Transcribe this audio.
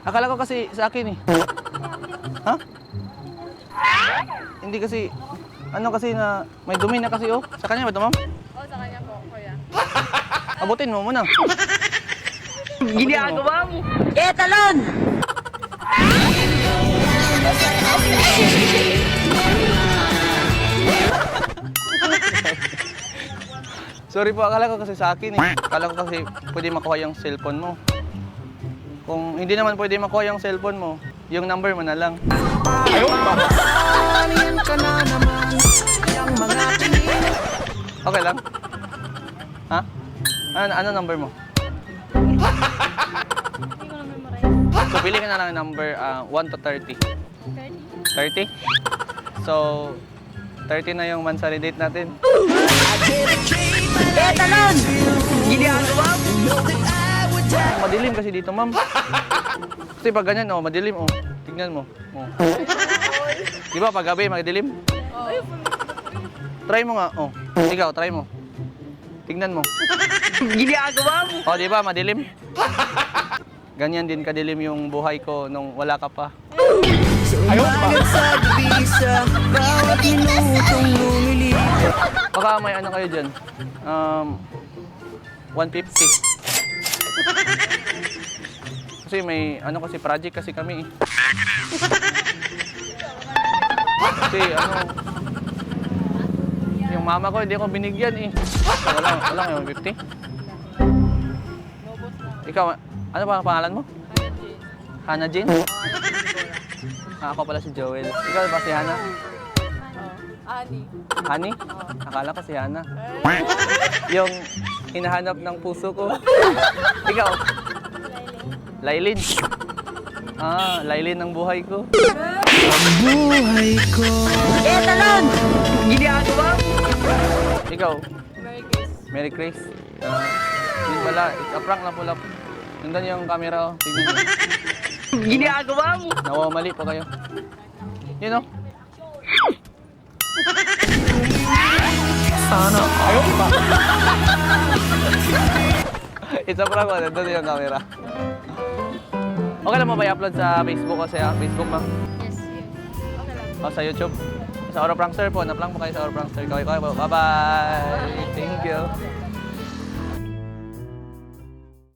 Akala ko kasi sa akin eh. Ha? Hindi kasi, ano kasi na, may dumi na kasi oh. Sa kanya ba ito, ma'am? Oo, sa kanya po, kuya. Abutin mo muna. Ginagawa mo. Etalon! Sorry po, akala ko kasi sa akin eh. Akala ko kasi pwede makuha yung cellphone mo. Kung hindi naman pwede makuha yung cellphone mo, yung number mo na lang. Okay lang? Ha? Ano number mo? Hindi ko na memorize. So, pili ka na lang ng number 1 to 30. 30? 30? So, 30 na yung monthly date natin. Etalon! Ginagawa mo. Madilim kasi dito, ma'am. Kasi pag ganyan, oh, madilim, oh. Tignan mo. Oh. Di ba, pag gabi, madilim? Oo. Try mo nga, oh. Ikaw, try mo. Tignan mo. Ginagawa mo. Oh, di ba, madilim? Ganyan din kadilim yung buhay ko nung wala ka pa. Baka may ano kayo dyan. 150. Kasi may ano kasi project kasi kami eh. Kasi ano, yung mama ko hindi ko binigyan eh. So, wala yung 150. Ikaw, ano ba ang pangalan mo? Hannah Jane? Ako pala si Joel. Ikaw ba si Hannah? Ani. Honey? Akala ko si Hannah. Yung hinahanap ng puso ko. Ikaw? Lailin. Lailin ng buhay ko. Etalon! Ginagawa mo. Ikaw? Merry Grace. Mary Grace. Yun pala, it's a prank na pula. Nandun yung camera, oh. Tignan mo. Ginagawa mo. Nawamali pa kayo. Yun, oh. Sana. Ayun pa. It's a prank, oh. Nandun yung camera. Okay lang mo ba i-upload sa Facebook o sa Facebook, ma'am? Yes, yes. Okay lang. O sa YouTube? Sa Oro Prankster po. Na-prank po kayo sa Oro Prankster. Ikaw. Bye-bye.